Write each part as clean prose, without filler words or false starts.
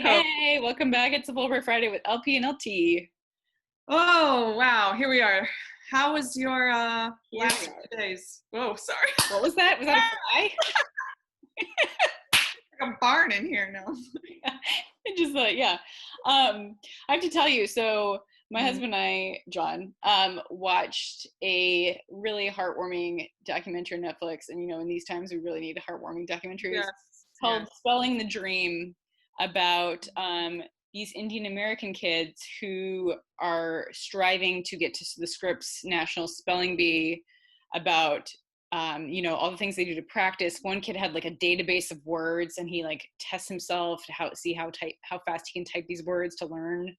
Hey, welcome back. It's a Fulbright Friday with LP and LT. Oh, wow. Here we are. How was your Here last we few are. days? Whoa, sorry. What was that? Was that a fly? Like a barn in here now. It just yeah. I have to tell you, so my Mm, husband and I, John, watched a really heartwarming documentary on Netflix. And in these times we really need heartwarming documentaries yes, called yes. Spelling the Dream about these Indian American kids who are striving to get to the Scripps National Spelling Bee about all the things they do to practice. One kid had like a database of words, and he like tests himself to see how fast he can type these words to learn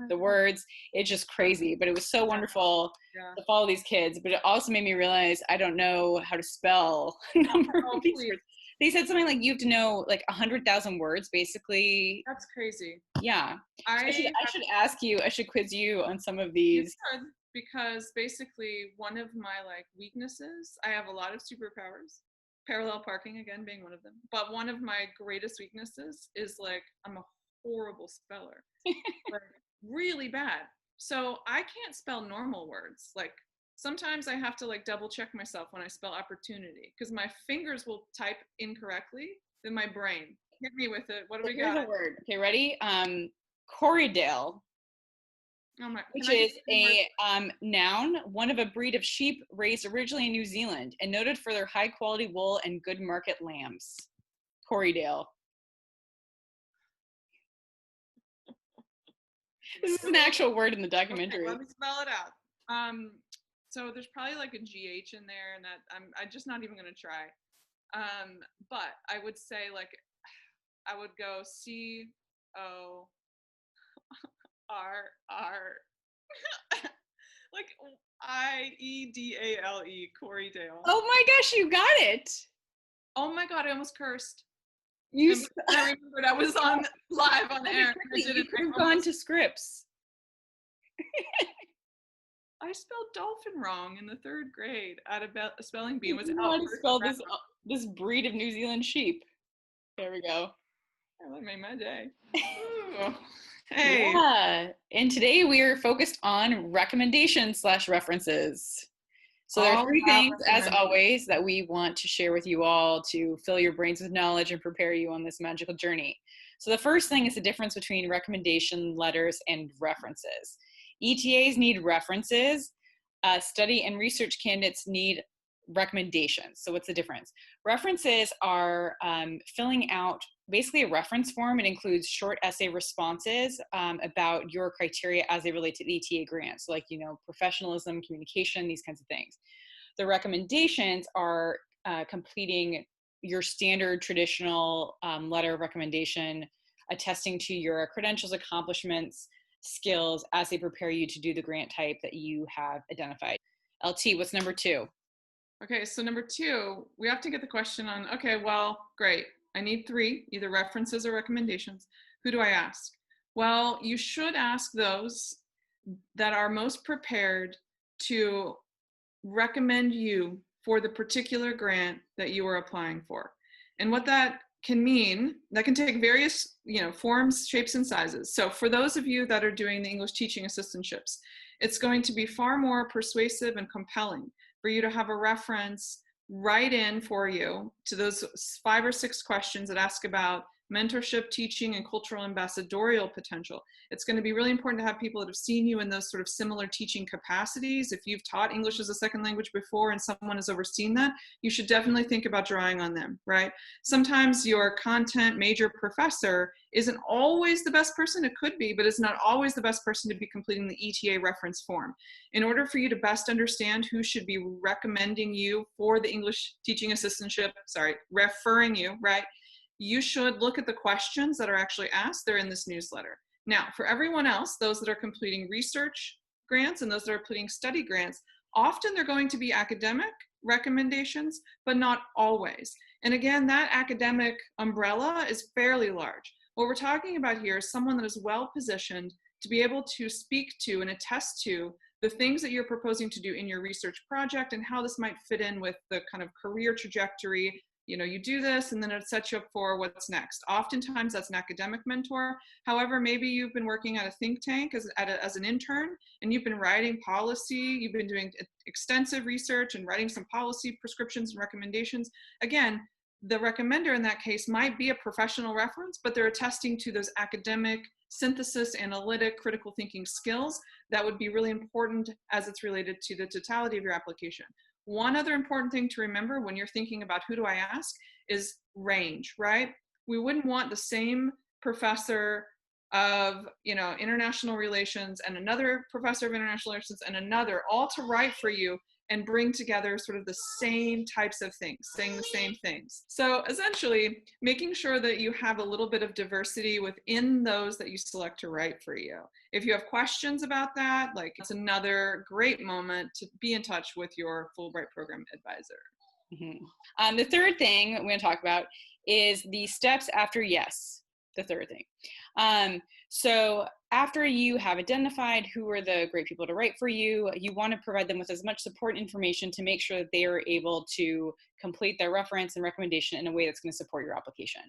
the words. It's just crazy, but it was so wonderful Yeah. to follow these kids. But it also made me realize I don't know how to spell a number Oh, of these please. words. They said something like you have to know like 100,000 words, basically. That's crazy. Yeah. So I I should ask you. I should quiz you on some of You these. could, because basically one of my weaknesses, I have a lot of superpowers, parallel parking again being one of them. But one of my greatest weaknesses is I'm a horrible speller. Like really bad. So I can't spell normal words. Like sometimes I have to double check myself when I spell opportunity because my fingers will type incorrectly than my brain. Hit me with it. What do So we here's got? a word. Okay, ready? Corriedale, Oh my, which can I get is 3 words? a noun, one of a breed of sheep raised originally in New Zealand and noted for their high quality wool and good market lambs. Corriedale. This is an actual word in the Okay, documentary. let me spell it out. So there's probably a GH in there, and that I'm just not even gonna try. But I would say I would go CORR like IEDALE, Corey Dale. Oh my gosh, you got it. Oh my god, I almost cursed. You And I remembered I was on live on air. And I you didn't. could have gone to Scripps. I spelled dolphin wrong in the 3rd grade at a spelling bee You and was didn't know out how to for spell this breed of New Zealand sheep. There we go. that made my day. Ooh. Hey. Yeah. And today we are focused on recommendations slash references. So there are All three about things, as recommend. always, that we want to share with you all to fill your brains with knowledge and prepare you on this magical journey. So the first thing is the difference between recommendation letters and references. ETAs need references. Study and research candidates need recommendations. So what's the difference? References are filling out basically a reference form. It includes short essay responses about your criteria as they relate to the ETA grant. So professionalism, communication, these kinds of things. The recommendations are completing your standard traditional letter of recommendation, attesting to your credentials, accomplishments, skills as they prepare you to do the grant type that you have identified. LT, what's number 2? Okay, so number 2, we have to get the question on, okay, well, great. I need 3, either references or recommendations. Who do I ask? Well, you should ask those that are most prepared to recommend you for the particular grant that you are applying for. And what that can mean, that can take various forms, shapes, and sizes. So for those of you that are doing the English teaching assistantships, it's going to be far more persuasive and compelling for you to have a reference right in for you to those 5 or 6 questions that ask about mentorship, teaching, and cultural ambassadorial potential. It's going to be really important to have people that have seen you in those sort of similar teaching capacities. If you've taught English as a second language before and someone has overseen that, you should definitely think about drawing on them, right? Sometimes your content major professor isn't always the best person. It could be, but it's not always the best person to be completing the ETA reference form. In order for you to best understand who should be recommending you for the English teaching assistantship, referring you, right? You should look at the questions that are actually asked. They're in this newsletter. Now, for everyone else, those that are completing research grants and those that are completing study grants, often they're going to be academic recommendations, but not always. And again, that academic umbrella is fairly large. What we're talking about here is someone that is well positioned to be able to speak to and attest to the things that you're proposing to do in your research project and how this might fit in with the kind of career trajectory you do this and then it sets you up for what's next. Oftentimes that's an academic mentor. However, maybe you've been working at a think tank as an intern, and you've been writing policy, you've been doing extensive research and writing some policy prescriptions and recommendations. Again, the recommender in that case might be a professional reference, but they're attesting to those academic, synthesis, analytic, critical thinking skills that would be really important as it's related to the totality of your application. One other important thing to remember when you're thinking about who do I ask is range, right? We wouldn't want the same professor of international relations and another professor of international relations and another all to write for you and bring together sort of the same types of things, saying the same things. So essentially, making sure that you have a little bit of diversity within those that you select to write for you. If you have questions about that, like, it's another great moment to be in touch with your Fulbright program advisor. Mm-hmm. The third thing we're going to talk about is the steps after yes. The third thing. So after you have identified who are the great people to write for you, you want to provide them with as much support information to make sure that they are able to complete their reference and recommendation in a way that's going to support your application.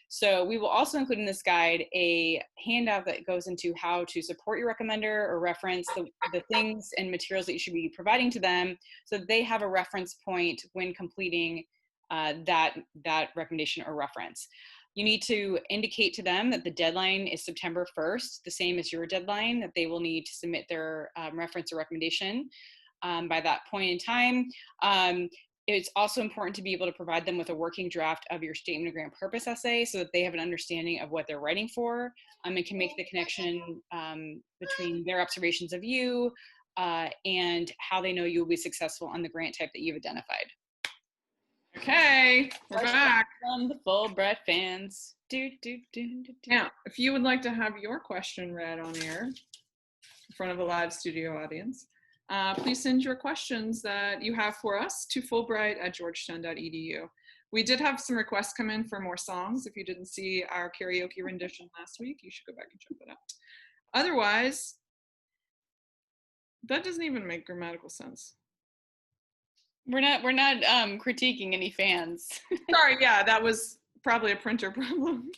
So we will also include in this guide a handout that goes into how to support your recommender or reference, the things and materials that you should be providing to them so that they have a reference point when completing that recommendation or reference. You need to indicate to them that the deadline is September 1st, the same as your deadline, that they will need to submit their reference or recommendation by that point in time. It's also important to be able to provide them with a working draft of your statement of grant purpose essay so that they have an understanding of what they're writing for and can make the connection between their observations of you and how they know you will be successful on the grant type that you've identified. Okay, we're back. From the Fulbright fans. Now, if you would like to have your question read on air in front of a live studio audience, please send your questions that you have for us to fulbright@georgetown.edu. We did have some requests come in for more songs. If you didn't see our karaoke rendition last week, you should go back and check that out. Otherwise, that doesn't even make grammatical sense. We're not critiquing any fans. Sorry, yeah, that was probably a printer problem.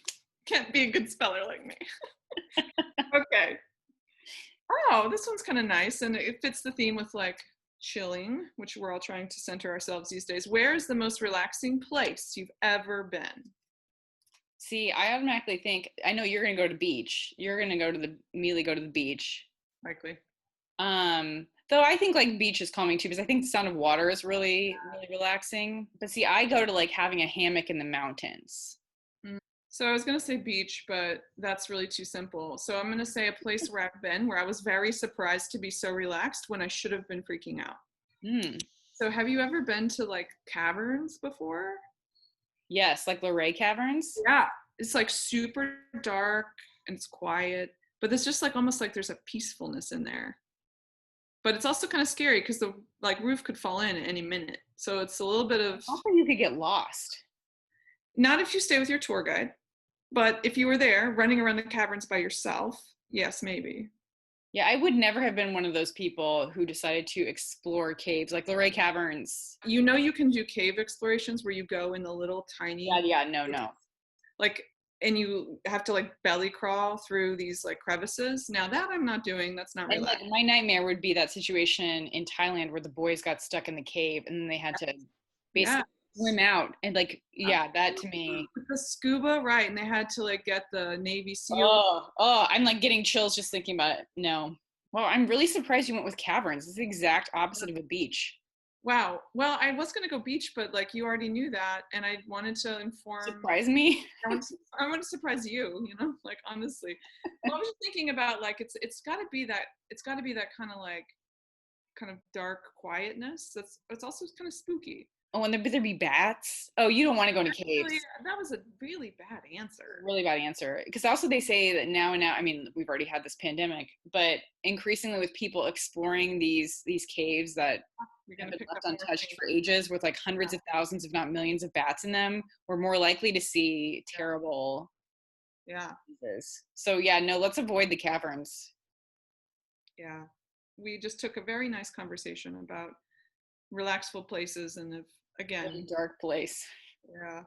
Can't be a good speller like me. Okay. Oh, this one's kind of nice, and it fits the theme with like chilling, which we're all trying to center ourselves these days. Where is the most relaxing place you've ever been? See, I automatically think, I know you're gonna go to the beach. You're gonna immediately go to the beach. Likely. Though I think like beach is calming too, because I think the sound of water is really, really relaxing. But see, I go to like having a hammock in the mountains. So I was going to say beach, but that's really too simple. So I'm going to say a place where I've been, where I was very surprised to be so relaxed when I should have been freaking out. So have you ever been to like caverns before? Yes, like Luray Caverns. Yeah, it's like super dark and it's quiet, but it's just like almost like there's a peacefulness in there. But it's also kind of scary because the like roof could fall in at any minute. So it's a little bit of. Also, you could get lost. Not if you stay with your tour guide, but if you were there running around the caverns by yourself, yes, maybe. Yeah, I would never have been one of those people who decided to explore caves like Luray Caverns. You know, you can do cave explorations where you go in the little tiny. Yeah, no. Like, and you have to like belly crawl through these like crevices. Now that I'm not doing, that's not relaxing. Like, my nightmare would be that situation in Thailand where the boys got stuck in the cave and then they had to basically swim out and like, that to me. The scuba, right? And they had to like get the Navy SEAL. Oh, I'm like getting chills just thinking about it. No. Well, I'm really surprised you went with caverns. It's the exact opposite of a beach. Wow. Well, I was going to go beach, but like you already knew that. And I wanted to inform. Surprise me? I want to surprise you, like honestly. Well, I was just thinking about like, it's gotta be that kind of dark quietness. It's also kind of spooky. Oh, and there be bats. Oh, you don't want to go into caves. That was a really bad answer. Really bad answer. Because also they say that now, I mean, we've already had this pandemic, but increasingly with people exploring these caves that have been left untouched for ages with like hundreds of thousands, if not millions of bats in them, we're more likely to see terrible diseases. So no, let's avoid the caverns. Yeah. We just took a very nice conversation about relaxful places and again, really dark place. Yeah.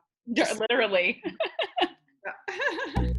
Literally. Yeah.